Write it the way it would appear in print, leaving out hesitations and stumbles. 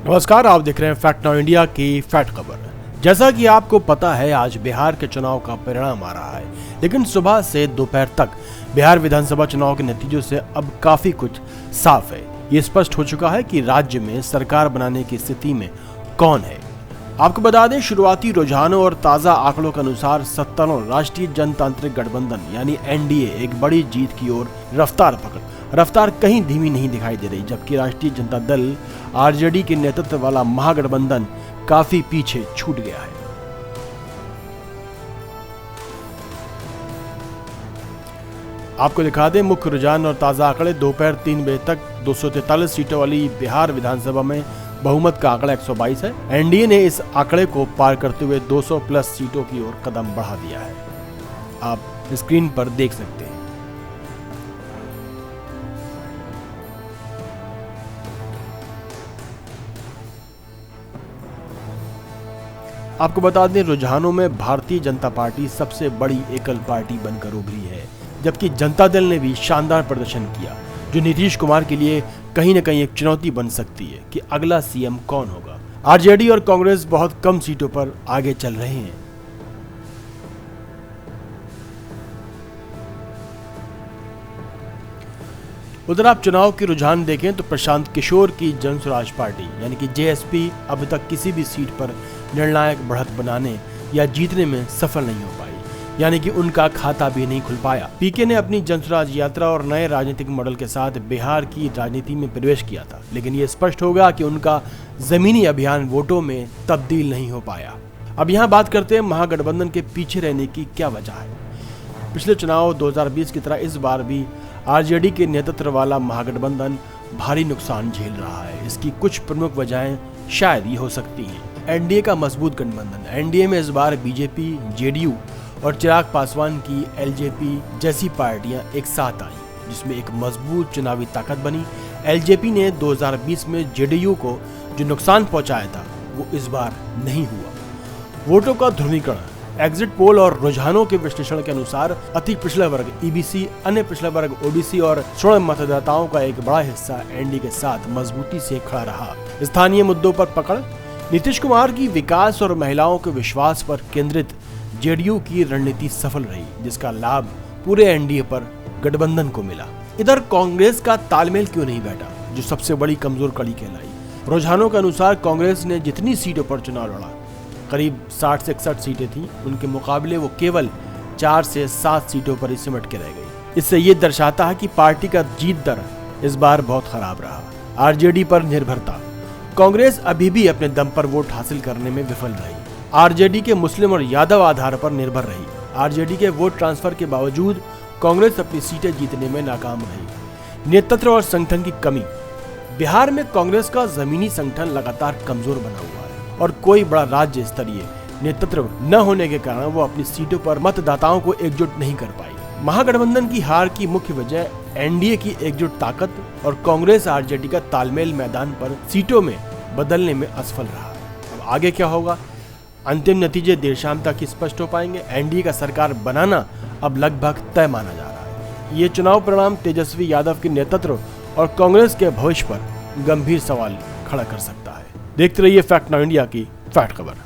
नमस्कार, आप देख रहे हैं फैक्ट नाउ इंडिया की फैक्ट खबर। जैसा कि आपको पता है, आज बिहार के चुनाव का परिणाम आ रहा है, लेकिन सुबह से दोपहर तक बिहार विधानसभा चुनाव के नतीजों से अब काफी कुछ साफ है। ये स्पष्ट हो चुका है कि राज्य में सरकार बनाने की स्थिति में कौन है। आपको बता दें, शुरुआती रुझानों और ताजा आंकड़ों के अनुसार सत्तारूढ़ राष्ट्रीय जनतांत्रिक गठबंधन यानी एनडीए एक बड़ी जीत की ओर रफ्तार कहीं धीमी नहीं दिखाई दे रही, जबकि राष्ट्रीय जनता दल आरजेडी के नेतृत्व वाला महागठबंधन काफी पीछे छूट गया है। आपको दिखा दें, मुख्य रुझान और ताजा आंकड़े। दोपहर 3 बजे तक 243 सीटों वाली बिहार विधानसभा में बहुमत का आंकड़ा 122 है। एनडीए ने इस आंकड़े को पार करते हुए 200 प्लस सीटों की ओर कदम बढ़ा दिया है। आप स्क्रीन पर देख सकते हैं। आपको बता दें, रुझानों में भारतीय जनता पार्टी सबसे बड़ी एकल पार्टी बनकर उभरी है, जबकि जनता दल ने भी शानदार प्रदर्शन किया, जो नीतीश कुमार के लिए कहीं न कहीं एक चुनौती बन सकती है कि अगला सीएम कौन होगा। आरजेडी और कांग्रेस बहुत कम सीटों पर आगे चल रहे हैं। उधर आप चुनाव के रुझान देखें तो प्रशांत किशोर की जन स्वराज पार्टी यानी कि जेएसपी अब तक किसी भी सीट पर निर्णायक बढ़त बनाने या जीतने में सफल नहीं हो पाई, यानी कि उनका खाता भी नहीं खुल पाया। पीके ने अपनी जन स्वराज यात्रा और नए राजनीतिक मॉडल के साथ बिहार की राजनीति में प्रवेश किया था, लेकिन ये स्पष्ट होगा कि उनका जमीनी अभियान वोटों में तब्दील नहीं हो पाया। अब यहाँ बात करते हैं महागठबंधन के पीछे रहने की क्या वजह है। पिछले चुनाव 2020 की तरह इस बार भी आरजेडी के नेतृत्व वाला महागठबंधन भारी नुकसान झेल रहा है। इसकी कुछ प्रमुख वजहें शायद ये हो सकती हैं। एनडीए का मजबूत गठबंधन। एनडीए में इस बार बीजेपी, जेडीयू और चिराग पासवान की एलजेपी जैसी पार्टियां एक साथ आई, जिसमें एक मजबूत चुनावी ताकत बनी। एलजेपी ने 2020 में जेडीयू को जो नुकसान पहुंचाया था, वो इस बार नहीं हुआ। वोटों का ध्रुवीकरण। एग्जिट पोल और रुझानों के विश्लेषण के अनुसार अति पिछड़ा वर्ग ईबीसी, अन्य पिछड़ा वर्ग ओबीसी और स्वर्ण मतदाताओं का एक बड़ा हिस्सा एनडीए के साथ मजबूती से खड़ा रहा। स्थानीय मुद्दों पर पकड़। नीतीश कुमार की विकास और महिलाओं के विश्वास पर केंद्रित जेडीयू की रणनीति सफल रही, जिसका लाभ पूरे एनडीए पर गठबंधन को मिला। इधर कांग्रेस का तालमेल क्यों नहीं बैठा, जो सबसे बड़ी कमजोर कड़ी कहलाई। रुझानों के अनुसार कांग्रेस ने जितनी सीटों पर चुनाव लड़ा, करीब 60 से 61 सीटें थी, उनके मुकाबले वो केवल 4 से 7 सीटों पर ही सिमट के रह गई। इससे ये दर्शाता है कि पार्टी का जीत दर इस बार बहुत खराब रहा। आरजेडी पर निर्भरता। कांग्रेस अभी भी अपने दम पर वोट हासिल करने में विफल रही। आरजेडी के मुस्लिम और यादव आधार पर निर्भर रही। आरजेडी के वोट ट्रांसफर के बावजूद कांग्रेस अपनी सीटें जीतने में नाकाम रही। नेतृत्व और संगठन की कमी। बिहार में कांग्रेस का जमीनी संगठन लगातार कमजोर बना हुआ है और कोई बड़ा राज्य स्तरीय नेतृत्व न होने के कारण वो अपनी सीटों पर मतदाताओं को एकजुट नहीं कर पाई। महागठबंधन की हार की मुख्य वजह एनडीए की एकजुट ताकत और कांग्रेस आरजेडी का तालमेल मैदान पर सीटों में बदलने में असफल रहा। अब आगे क्या होगा, अंतिम नतीजे देर शाम तक ही स्पष्ट हो पाएंगे। एनडीए का सरकार बनाना अब लगभग तय माना जा रहा है। ये चुनाव परिणाम तेजस्वी यादव के नेतृत्व और कांग्रेस के भविष्य पर गंभीर सवाल खड़ा कर सकता है। देखते रहिए फैक्ट नाउ इंडिया की फैक्ट खबर।